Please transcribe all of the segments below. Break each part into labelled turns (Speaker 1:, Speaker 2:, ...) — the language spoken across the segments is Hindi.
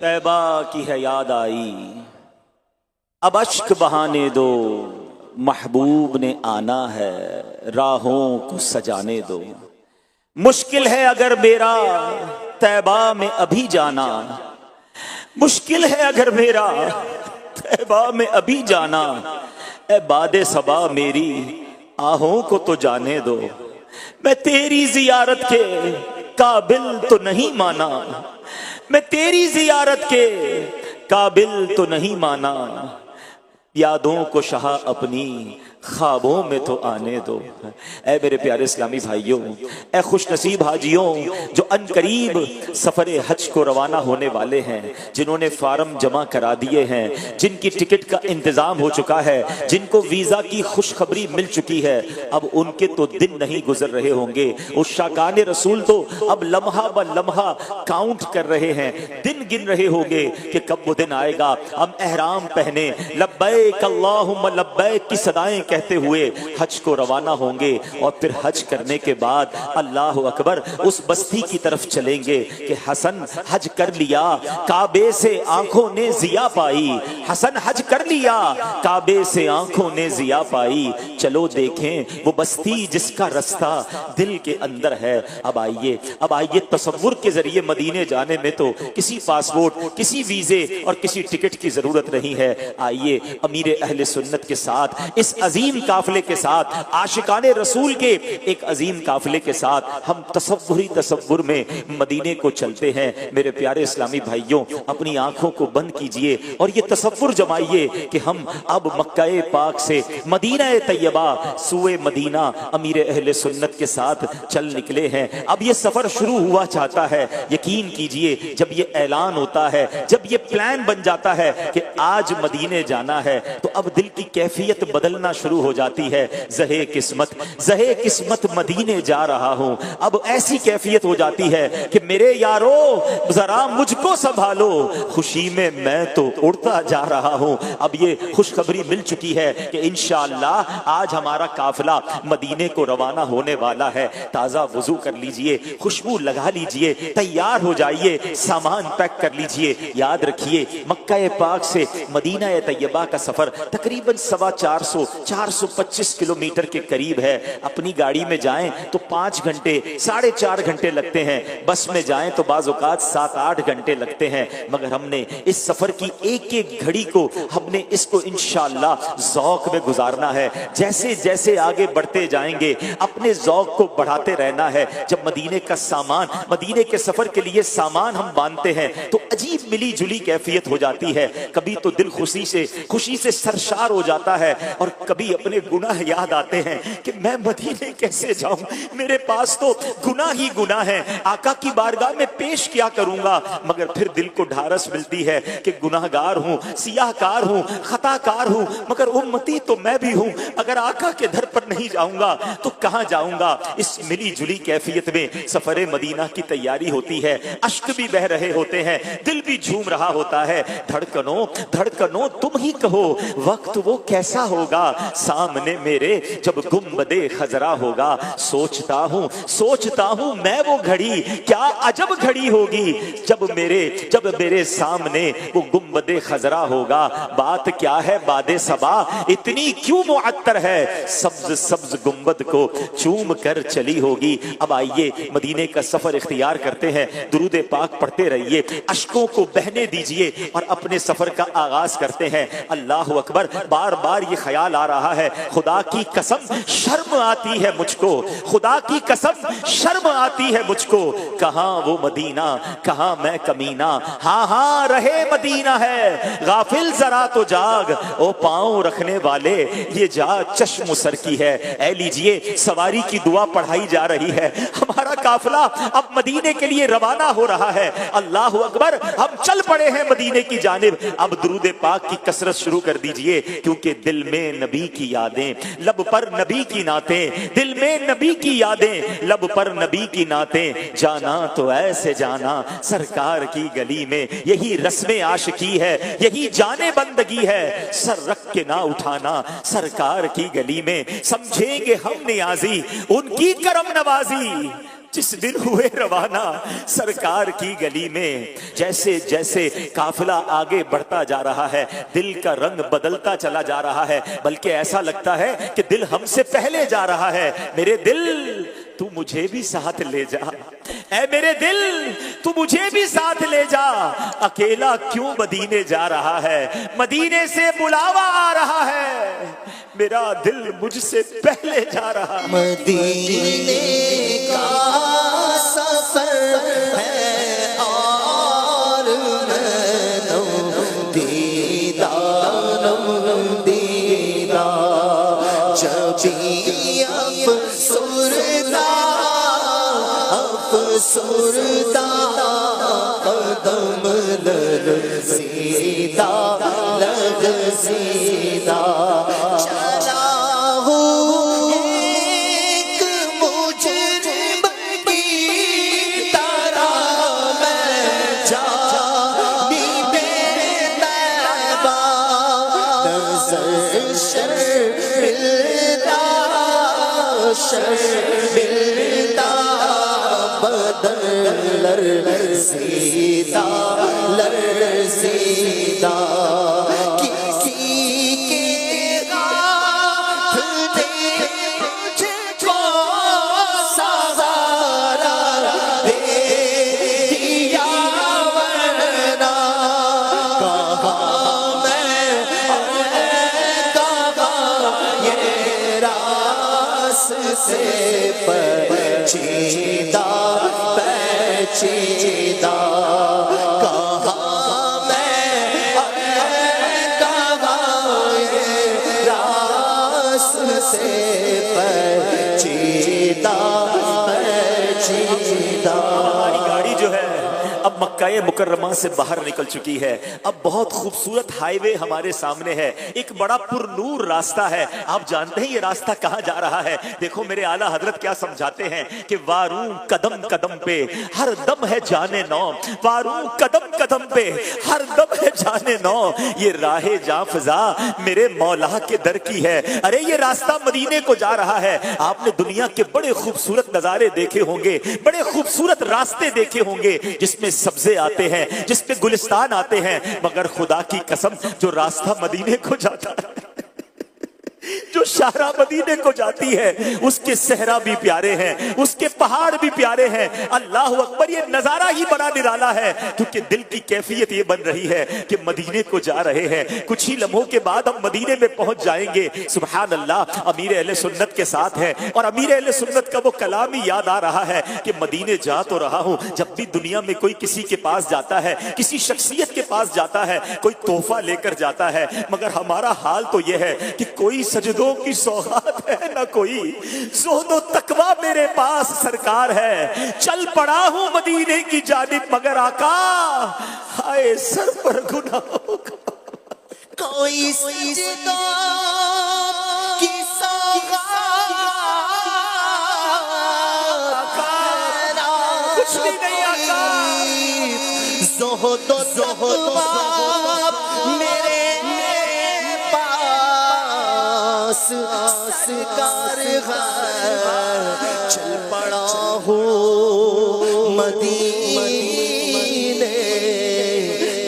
Speaker 1: तैबा की है याद आई, अब अश्क बहाने दो, महबूब ने आना है, राहों को सजाने दो। मुश्किल है अगर मेरा तैबा में अभी जाना, मुश्किल है अगर मेरा तैबा में अभी जाना। ए बादे सबा मेरी आहों को तो जाने दो, मैं तेरी जियारत के काबिल तो नहीं माना, मैं तेरी जियारत के काबिल तो नहीं माना। यादों को शाह अपनी ख्वाबों में तो आने दो। ऐ मेरे प्यारे इस्लामी भाइयों, ऐ खुश नसीब हाजियों जो अनकरीब सफरे हज को रवाना होने वाले हैं, जिन्होंने फार्म जमा करा दिए हैं, जिनकी टिकट का इंतजाम हो चुका है, जिनको वीजा की खुशखबरी मिल चुकी है, अब उनके तो दिन नहीं गुजर रहे होंगे। उस शाकान रसूल तो अब लम्हा ब लम्हा काउंट कर रहे हैं, दिन गिन रहे होंगे कि कब वो दिन आएगा हम एहराम पहने लब्बैक अल्लाहुम्मा लब्बैक की सदाएं कहते हुए हज को रवाना होंगे। और फिर हज करने के बाद अल्लाह अकबर उस बस्ती की तरफ चलेंगे कि हसन हज कर लिया, काबे से आंखों ने जिया पाई। हसन हज कर लिया, काबे से आंखों ने जिया पाई। चलो देखें वो बस्ती जिसका रास्ता दिल के अंदर है। अब आइए तसव्वुर के जरिए मदीने जाने में तो किसी पासपोर्ट, किसी वीजे और किसी टिकट की जरूरत नहीं है। आइए अमीर अहले सुन्नत के साथ, इस अजीम काफिले के साथ, आशिकाने रसूल के एक अजीम काफिले के साथ हम तसव्वुर में मदीने को चलते हैं। मेरे प्यारे इस्लामी भाइयों, अपनी आंखों को बंद कीजिए और ये तसव्वुर जमाइए कि हम अब मक्का पाक से मदीना तैयबा सुए मदीना अमीर अहले सुन्नत के साथ चल निकले हैं। अब ये सफर शुरू हुआ चाहता है। यकीन कीजिए जब ये ऐलान होता है, जब ये प्लान बन जाता है कि आज मदीने जाना है, तो अब दिल की कैफियत बदलना शुरू हो जाती है। जहे किस्मत मदीने जा रहा हूं। अब ऐसी कैफियत हो जाती है कि मेरे यारो जरा मुझको संभालो, खुशी में मैं तो उड़ता जा रहा हूं। अब ये खुशखबरी मिल चुकी है कि इंशाअल्लाह आज हमारा काफिला मदीने को रवाना होने वाला है। ताजा वुजू कर लीजिए, खुशबू लगा लीजिए, तैयार हो जाइए, सामान पैक कर लीजिए। याद रखिए मक्का पाक से मदीना तैयबा का सफर तकरीबन 425 किलोमीटर के करीब है। अपनी गाड़ी में जाएं तो 5 घंटे 4.5 घंटे लगते हैं, बस में जाएं तो बाज़ औक़ात 7-8 घंटे लगते हैं। मगर हमने इस सफर की एक एक घड़ी को, हमने इसको इंशाअल्लाह ज़ौक़ में गुजारना है। जैसे जैसे आगे बढ़ते जाएंगे अपने ज़ौक़ को बढ़ाते रहना है। जब मदीने का सामान, मदीने के सफर के लिए सामान हम बांधते हैं तो अजीब मिली जुली कैफियत हो जाती है। कभी तो दिल खुशी से सरशार हो जाता है और कभी अपने गुनाह याद आते हैं कि मैं मदीने कैसे जाऊं, मेरे पास तो गुनाह ही गुनाह है, आका की बारगाह में पेश क्या करूंगा। मगर फिर दिल को ढारस मिलती है कि गुनाहगार हूं, सियाहकार हूं, खताकार हूं, मगर उम्मती तो मैं भी हूं। अगर आका के दर पर नहीं जाऊंगा तो कहां जाऊंगा। इस मिली जुली कैफियत में सफरे मदीना की तैयारी होती है। अश्क भी बह रहे होते हैं, दिल भी झूम रहा होता है। धड़कनों तुम ही कहो वक्त वो कैसा होगा, सामने मेरे जब गुंबदे खजरा होगा। सोचता हूं मैं वो घड़ी, क्या अजब घड़ी होगी जब मेरे सामने वो गुंबदे खजरा होगा। बात क्या है बादे सबा इतनी क्यों मुअत्तर है, सब्ज गुंबद को चूम कर चली होगी। अब आइए मदीने का सफर इख्तियार करते हैं। दुरूद पाक पढ़ते रहिए, अश्कों को बहने दीजिए और अपने सफर का आगाज करते हैं। अल्लाह अकबर। बार बार ये ख्याल आ रहा है, खुदा की कसम शर्म आती है मुझको, खुदा की कसम शर्म आती है मुझको। कहां वो मदीना, कहां मैं कमीना। हाँ रहे मदीना है, गाफिल जरा तो जाग, ओ पांव रखने वाले ये जा चश्म सर की है। ऐ लीजिए सवारी की दुआ पढ़ाई जा रही है। हमारा काफिला अब मदीने के लिए रवाना हो रहा है। अल्लाह अकबर। हम चल पड़े हैं मदीने की जानिब। अब दुरूद पाक की कसरत शुरू कर दीजिए, क्योंकि दिल में नबी की यादें, लब पर नबी की नातें, दिल में नबी की यादें, लब पर नबी की नातें। जाना तो ऐसे जाना सरकार की गली में, यही रस्म आशिकी है, यही जाने बंदगी है। सर रख के ना उठाना सरकार की गली में, समझेंगे हम नियाजी उनकी करम नवाजी। जिस दिन हुए रवाना सरकार की गली में, जैसे जैसे काफिला आगे बढ़ता जा रहा है दिल का रंग बदलता चला जा रहा है, बल्कि ऐसा लगता है कि दिल हमसे पहले जा रहा है। मेरे दिल तू मुझे भी साथ ले जा, ऐ मेरे दिल तू मुझे भी साथ ले जा। अकेला क्यों मदीने जा रहा है, मदीने से बुलावा आ रहा है, मेरा दिल मुझसे पहले जा रहा है।
Speaker 2: मदीने का सफर है और मैं दीदा जबी अफसुरदा कदम लरज़ीदा चला हूँ एक मुजरिम की तरह मैं जानी बेतैबा, नज़र शर्मिंदा बदन लरज़ीदा किसी के हाथ दे मुझको सहारा दे दिया, वरना कहाँ मैं कहाँ ये रास्ते पेचीदा कहाँ मैं कहाँ ये रास्ते पेचीदा।
Speaker 1: हमारी गाड़ी जो है अब मक्का मुकर्रमा से बाहर निकल चुकी है। अब बहुत खूबसूरत हाईवे हमारे सामने है, एक बड़ा पुरनूर रास्ता है। आप जानते हैं ये रास्ता कहां जा रहा है? देखो मेरे आला हजरत क्या समझाते हैं कि वारू कदम कदम पे हर दम है जाने नौ, वारू कदम कदम पे हर दम है जाने नौ, ये राहे जाफजा मेरे मौला के दर की है। अरे ये रास्ता मदीने को जा रहा है। आपने दुनिया के बड़े खूबसूरत नजारे देखे होंगे, बड़े खूबसूरत रास्ते देखे होंगे जिसमें सब्जे आते हैं, जिसपे गुलिस्तान आते हैं, मगर खुदा की कसम जो रास्ता मदीने को जाता है, जो शाहरा मदीने को जाती है, उसके सहरा भी प्यारे हैं, उसके पहाड़ भी प्यारे हैं। अल्लाह अकबर, ये नजारा ही बड़ा निराला है, क्योंकि दिल की कैफियत ये बन रही है कि मदीने को जा रहे हैं। कुछ ही लम्हों के बाद हम मदीने में पहुंच जाएंगे। सुभान अल्लाह, अमीर अहले सुन्नत के साथ है और अमीर अहले सुन्नत का वो कलाम ही याद आ रहा है कि मदीने जा तो रहा हूं। जब भी दुनिया में कोई किसी के पास जाता है, किसी शख्सियत के पास जाता है, कोई तोहफा लेकर जाता है, मगर हमारा हाल तो यह है कि कोई सजदों की सौगात है ना कोई ज़ुहद व तकवा मेरे पास सरकार है। चल पड़ा हूं मदीने की जानिब, मगर आका हाय सर पर गुनाहों का
Speaker 2: कोई सजदों की सौगात
Speaker 1: कुछ भी नहीं आका,
Speaker 2: ज़ुहद व तकवा मेरे सरकार है। चल पड़ा हूँ मदीने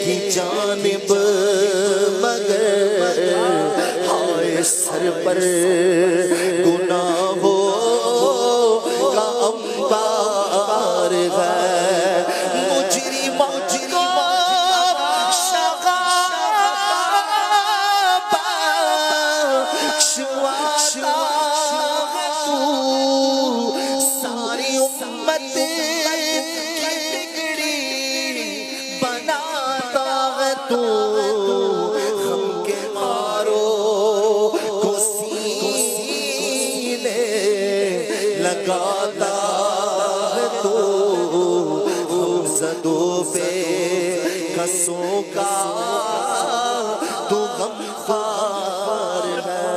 Speaker 2: की जानिब, मगर हाय सर पर गुनाहों का अंबार है। मुजरिम सारी उम्मत की बिगड़ी बनाता है तू, हम के मारो को सीने लगाता है तू, हम ज़दों पे कसों का तू गमखार है।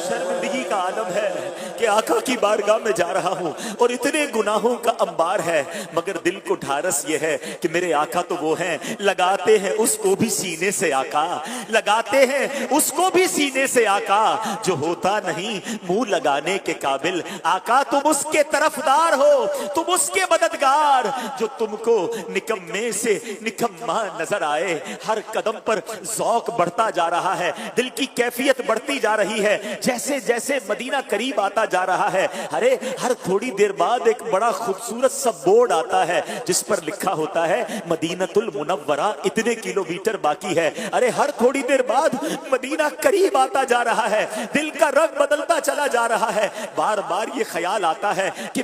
Speaker 1: शर्मिंदगी का आलम है कि आका आका की बारगाह में जा रहा हूं और इतने गुनाहों का अंबार है, मगर दिल को ढारस ये है कि मेरे आका तो वो हैं, लगाते हैं उसको भी सीने से आका, लगाते हैं उसको भी सीने से आका, जो होता नहीं मुंह लगाने के काबिल। आका तुम उसके तरफदार हो, तुम उसके मददगार, जो तुमको निकम्मे से निकम्मा नजर आए। हर कदम पर ज़ौक बढ़ता जा रहा है, दिल की कैफियत बढ़ती जा रही है। जैसे जैसे मदीना करीब आता जा रहा है, अरे हर थोड़ी देर बाद एक बड़ा खूबसूरत सा बोर्ड आता है जिस पर लिखा होता है मदीनतुल मुनव्वरा, इतने किलोमीटर बाकी है। अरे हर थोड़ी देर बाद मदीना करीब आता जा रहा है, दिल का रंग बदलता चला जा रहा है। बार बार ये ख्याल आता है कि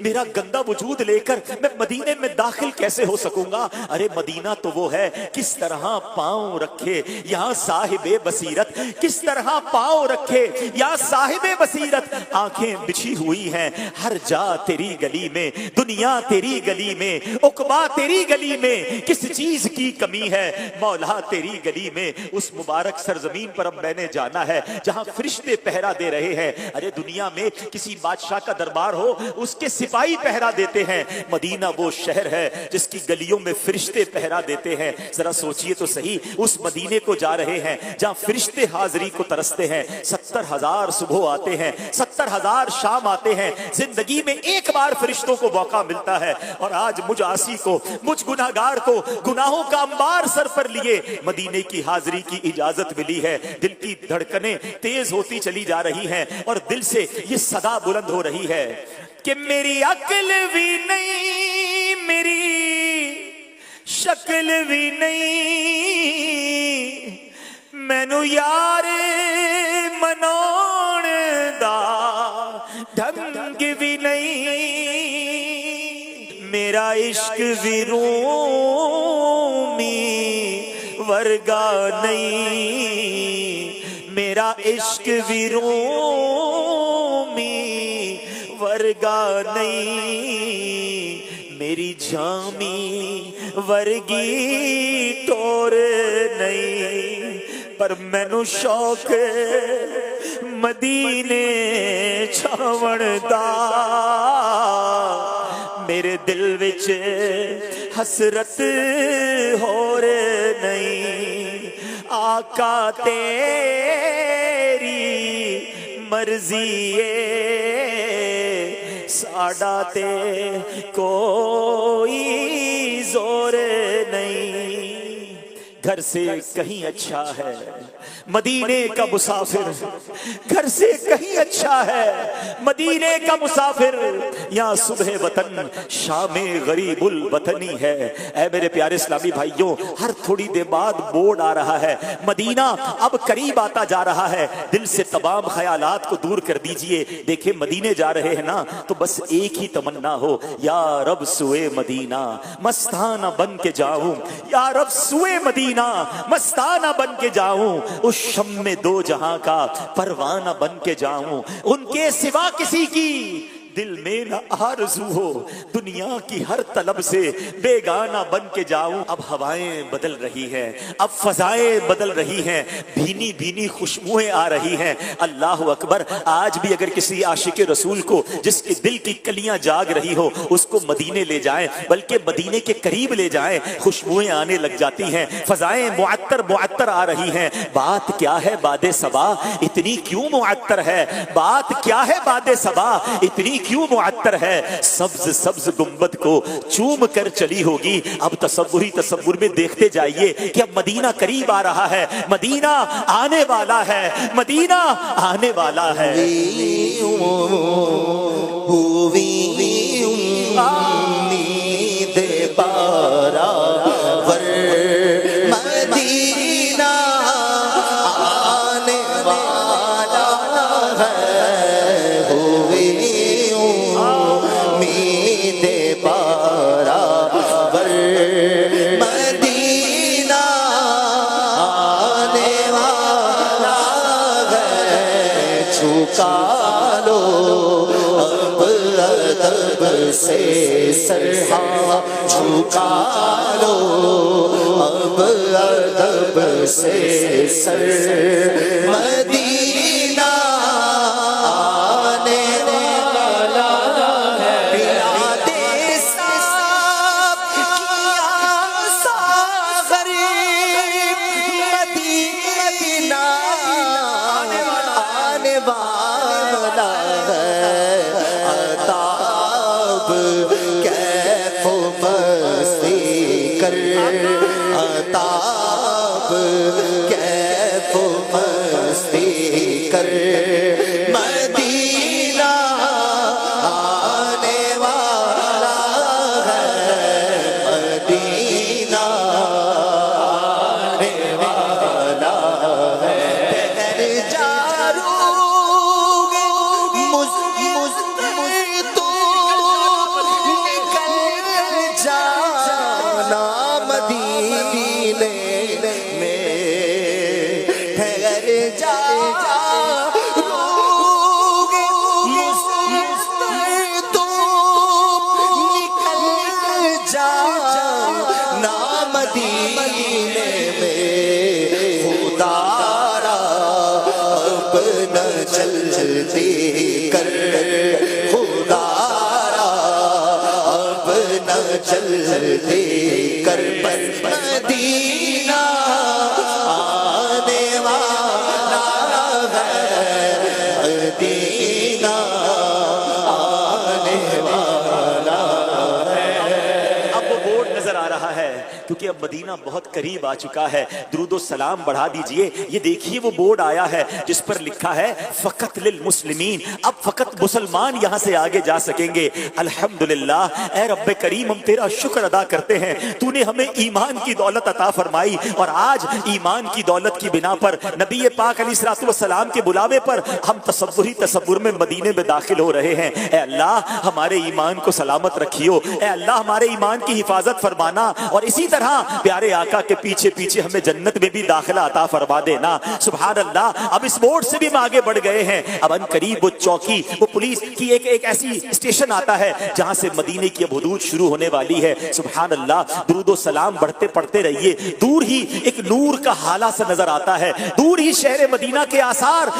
Speaker 1: मेरा गंदा वजूद लेकर मैं मदीने में दाखिल कैसे हो सकूंगा। अरे मदीना तो वो है, किस तरह पांव रखे यहाँ साहिबे बसीरत, किस तरह पांव रखे यहाँ साहिबे बसीरत। आंखें बिछी हुई हैं हर जा तेरी गली में, दुनिया तेरी गली में, उकबा तेरी गली में, किस चीज की कमी है मौला तेरी गली में। उस मुबारक सरजमीन पर अब मैंने जाना है जहां फरिश्ते पहरा दे रहे हैं। अरे दुनिया में किसी बादशाह का दरबार हो, उसके सिपाही पहरा देते हैं, मदीना वो शहर है जिसकी गलियों में फरिश्ते पहरा देते हैं। जरा सोचिए तो सही, उस मदीने को जा रहे हैं जहां फरिश्ते हाजिरी को तरसते हैं। 70,000 सुबह आते हैं, 70,000 शाम आते हैं, जिंदगी में एक बार फरिश्तों को मौका मिलता है। और आज मुझ आसी को, मुझ गुनाहगार को गुनाहों का अंबार सर पर लिए मदीने की हाजिरी की इजाजत मिली है। दिल की धड़कनें तेज होती चली जा रही हैं और दिल से ये सदा बुलंद हो रही है कि मेरी अक्ल भी नहीं, मेरी शक्ल भी नहीं, मैनू यार मनाउण दा ढंग भी नहीं, मेरा इश्क भी रूमी वर्गा नहीं, मेरा इश्क भी रूमी वर्गा नहीं, मेरी जामी वर्गी टोर नहीं। पर मैनू शौक मदीने छावण दा, मेरे दिल विच हसरत होर नहीं। आका तेरी मर्जी साडा ते कोई जोर नहीं। घर से कहीं अच्छा है मदीने का मुसाफिर, घर से कहीं अच्छा है मदीने का मुसाफिर। यहाँ सुबह वतन शामे गरीबुल वतनी है। ऐ मेरे प्यारे इस्लामी भाइयों, हर थोड़ी देर बाद बोर्ड आ रहा है, मदीना अब करीब आता जा रहा है। दिल से तमाम ख्यालात को दूर कर दीजिए। देखे मदीने जा रहे हैं ना, तो बस एक ही तमन्ना हो, या रब सुए मदीना मस्ताना बन के जाऊं, या रब सुए मदीना मस्ताना बन के जाऊं, उस शम में दो जहां का परवाना बन के जाऊं, उनके सिवा किसी की दिल में न आरज़ू हो, दुनिया की हर तलब से बेगाना बन के जाऊं। अब हवाएं बदल रही हैं, अब फजाएं बदल रही हैं, भीनी भीनी खुशबुएं आ रही हैं। अल्लाह अकबर। आज भी अगर किसी आशिक रसूल को जिसके दिल की कलियां जाग रही हो, उसको मदीने ले जाएं, बल्कि मदीने के करीब ले जाएं, खुशबुएं आने लग जाती हैं, फजाएं मुअत्तर मुअत्तर आ रही हैं। बात क्या है बादे सबा, इतनी क्यों मुअत्तर है? बात क्या है बादे सबा, इतनी क्यों मुअत्तर है? सब्ज सब्ज गुंबद को चूम कर चली होगी। अब तसव्वुर में देखते जाइए कि अब मदीना करीब आ रहा है, मदीना आने वाला है, मदीना आने वाला है।
Speaker 2: मदीना आने वाला है, मदीना आने वाला है। झुका लो अब अदब से सरहा, झुका लो अब अदब से सर, मदीना आने वाला कर अताब कैफ मस्ती कर मदीना आने वाला है मदीना आने वाला है जल्दी कर खुदारा अब न जल्दी कर मदीना आने वाला है मदीना आने वाला है।
Speaker 1: अब वो बोर्ड नजर आ रहा है क्योंकि अब मदीना बहुत करीब आ चुका है। दुरूदो सलाम बढ़ा दीजिए। ये देखिए वो बोर्ड आया है जिस पर लिखा है फकत लिल मुस्लिमीन। अब फकत मुसलमान यहां से आगे जा सकेंगे। अल्हम्दुलिल्लाह ए रब्बे करीम, हम तेरा शुक्र अदा करते हैं, तूने हमें ईमान की दौलत अता फरमाई और आज ईमान की दौलत की बिना पर नबी पाक अलैहिस्सलातु वस्सलाम के बुलावे पर हम तसव्वुर में मदीने में दाखिल हो रहे हैं। ए अल्लाह हमारे ईमान को सलामत रखियो। ए अल्लाह हमारे ईमान की हिफाजत फरमाना और इसी तरह प्यारे आका के पीछे पीछे हमें जन्नत में भी दाखिला अता फरमा देना। सुभान अल्लाह। अब इस बोर्ड से भी हम आगे बढ़ गए हैं। अब अनकरीब वो चौकी, वो पुलिस की एक ऐसी स्टेशन आता है जहां से मदीने की अब हुदूद शुरू होने वाली है। सुभान अल्लाह। दुरूदो सलाम बढ़ते पढ़ते रहिए। दूर ही एक नूर का हाला सा नजर आता है। दूर ही शहर मदीना के आसार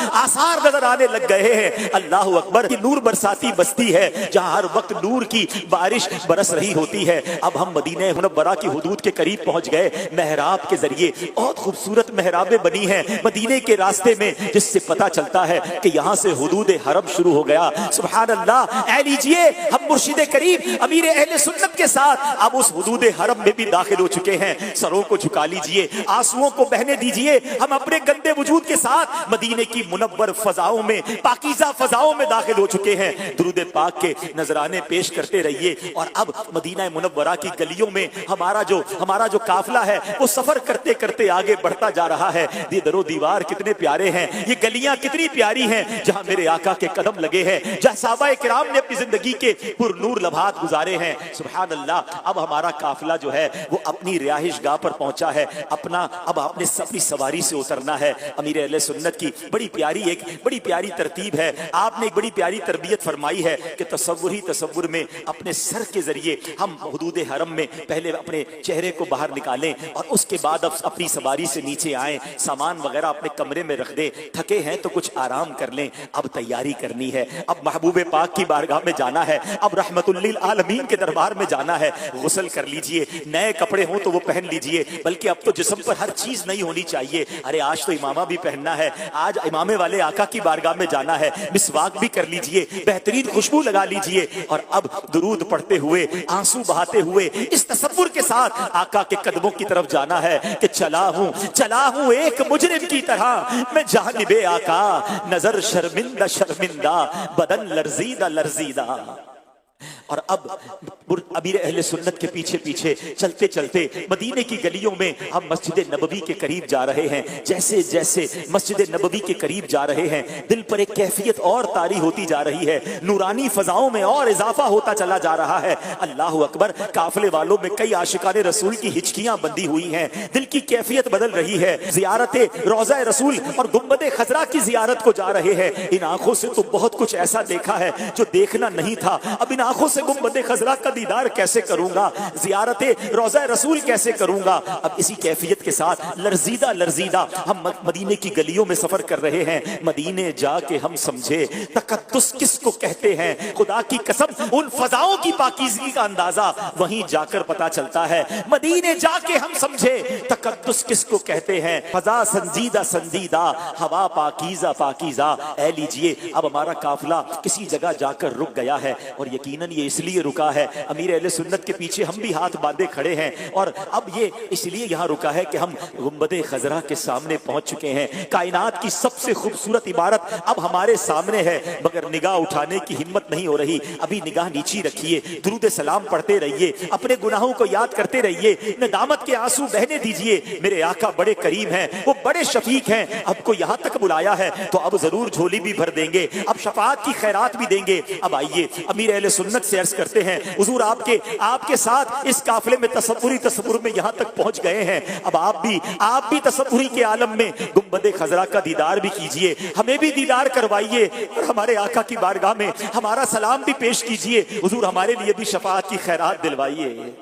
Speaker 1: नजर आने लग गए हैं। अल्लाह अकबर। की नूर बरसाती बस्ती है जहां हर वक्त नूर की बारिश बरस रही होती है। अब हम मदीने मुनव्वरा की हुदूद के करीब पहुंच गए। मेहराब के जरिए बहुत खूबसूरत मेहराबें बनी हैं मदीने के रास्ते में, जिससे पता चलता है कि यहां से हुदूद हरम शुरू हो गया। सुभान अल्लाह। ऐ लीजिए, हम मुर्शिद करीब अमीर अहले सुन्नत के साथ अब उस हुदूद हरम में भी दाखिल हो चुके हैं। सरों को झुका लीजिए, आंसुओं को बहने दीजिए। हम अपने गंदे वजूद के साथ मदीने की मुनव्वर फजाओं में, पाकीज़ा फजाओं में दाखिल हो चुके हैं। दुरूद पाक के नजराने पेश करते रहिए। और अब मदीना मुनव्वरा की गलियों में हमारा जो काफिला है वो सफर करते करते आगे बढ़ता जा रहा है। ये दरो दीवार कितने प्यारे हैं, ये गलियां कितनी प्यारी हैं जहां मेरे आका के कदम लगे हैं, जहां सहाबाए किराम ने अपनी जिंदगी के पुरनूर लम्हात गुजारे हैं। सुभान अल्लाह। अब हमारा काफिला जो है वो अपनी रिहाइश गाह पर पहुंचा है। अब अपनी सवारी से उतरना है। अमीर अहले सुन्नत की बड़ी प्यारी तरतीब है। आपने एक बड़ी प्यारी तरबियत फरमाई है कि तसव्वुर में अपने सर के जरिए हम हुदूद हरम में पहले अपने चेहरे को बाहर निकालें और उसके बाद अब अपनी सवारी से नीचे आए, सामान वगैरह अपने कमरे में रख दें। थके हैं तो कुछ आराम कर लें। अब तैयारी करनी है। अब महबूबे पाक की बारगाह में जाना है। अब रहमतुल लिल आलमीन के दरबार में जाना है। गुस्ल कर लीजिए, नए कपड़े हो तो वो पहन लीजिए, बल्कि अब तो जिस्म पर हर चीज नहीं होनी चाहिए। अरे आज तो इमामा भी पहनना है, आज इमामे वाले आका की बारगाह में जाना है। मिसवाक भी कर लीजिए, बेहतरीन खुशबू लगा लीजिए और अब दुरूद पढ़ते हुए, आंसू बहाते हुए इस तसव्वुर के साथ आका के कदमों की तरफ जाना है कि चला हूं एक मुजरिम की तरह मैं जानिबे आका, नजर शर्मिंदा बदन लर्जीदा। और अब अमीर अहले सुन्नत के पीछे पीछे चलते चलते मदीने की गलियों में हम मस्जिद नबवी के करीब जा रहे हैं। जैसे जैसे मस्जिद नबवी के करीब जा रहे हैं, दिल पर एक कैफियत और तारी होती जा रही है। नूरानी फजाओं में और इजाफा होता चला जा रहा है। अल्लाह अकबर। काफिले वालों में कई आशिकाने रसूल की हिचकियां बंधी हुई हैं। दिल की कैफियत बदल रही है। जियारत रोज़ा रसूल और गुंबद खजरा की जियारत को जा रहे हैं। इन आंखों से तो बहुत कुछ ऐसा देखा है जो देखना नहीं था। अब इन आंखों से गुंबद खजरा का दीदार कैसे करूंगा, जियारत रोज़ा रसूल कैसे करूंगा। अब इसी कैफियत के साथ लर्जीदा हम मदीने की गलियों में सफर कर रहे हैं। मदीने जाके हम समझे तकद्दुस किसको कहते हैं। खुदा की कसम उन फजाओं की पाकीज़गी का अंदाजा वहीं जाकर पता चलता है। मदीने जाके हम समझे तकद्दुस किसको कहते हैं। फजा संजीदा, हवा पाकीज़ा। ऐ लीजिए, अब हमारा काफिला किसी जगह जाकर रुक गया है और यकीनन ये इसलिए रुका है, अमीर अहले सुन्नत के पीछे हम भी हाथ बांधे खड़े हैं, और अब ये इसलिए यहाँ रुका है कि हम गुंबदे खजरा के सामने पहुंच चुके हैं। कायनात की सबसे खूबसूरत इमारत अब हमारे सामने है, मगर निगाह उठाने की हिम्मत नहीं हो रही। अभी निगाह नीची रखिए, दुरूद सलाम पढ़ते रहिए, अपने गुनाहों को याद करते रहिए, नदामत के आंसू बहने दीजिए। मेरे आका बड़े करीम हैं, वो बड़े शफीक हैं, आपको यहाँ तक बुलाया है तो अब जरूर झोली भी भर देंगे, अब शफाअत की खैरात भी देंगे। अब आइए अमीर अहले सुन्नत से अर्ज करते हैं, हुजूर आपके साथ इस काफिले में तसव्वुर में यहाँ तक पहुंच गए हैं। अब आप भी तसव्वुरी के आलम में गुंबदे खजरा का दीदार भी कीजिए, हमें भी दीदार करवाइए, और हमारे आका की बारगाह में हमारा सलाम भी पेश कीजिए। हुजूर हमारे लिए भी शफाअत की खैरात दिलवाइए।